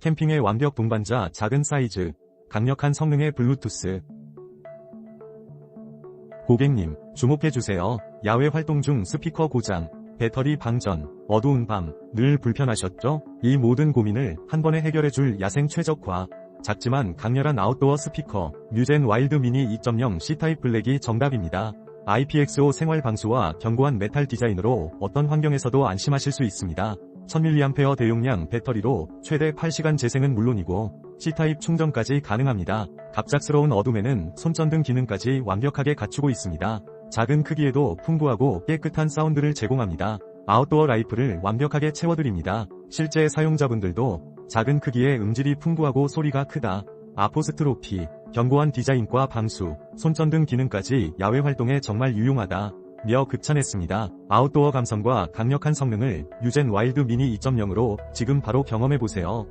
캠핑의 완벽 동반자 작은 사이즈, 강력한 성능의 블루투스. 고객님, 주목해주세요. 야외 활동 중 스피커 고장, 배터리 방전, 어두운 밤, 늘 불편하셨죠? 이 모든 고민을 한 번에 해결해줄 야생 최적화, 작지만 강렬한 아웃도어 스피커, 뮤젠 와일드 미니 2.0 C타입 블랙이 정답입니다. IPX5 생활 방수와 견고한 메탈 디자인으로 어떤 환경에서도 안심하실 수 있습니다. 1000mAh 대용량 배터리로 최대 8시간 재생은 물론이고 C타입 충전까지 가능합니다. 갑작스러운 어둠에는 손전등 기능까지 완벽하게 갖추고 있습니다. 작은 크기에도 풍부하고 깨끗한 사운드를 제공합니다. 아웃도어 라이프를 완벽하게 채워드립니다. 실제 사용자분들도 작은 크기에 음질이 풍부하고 소리가 크다, 아포스 트로피, 견고한 디자인과 방수, 손전등 기능까지 야외 활동에 정말 유용하다 며 극찬했습니다. 아웃도어 감성과 강력한 성능을 뮤젠 와일드 미니 2.0으로 지금 바로 경험해보세요.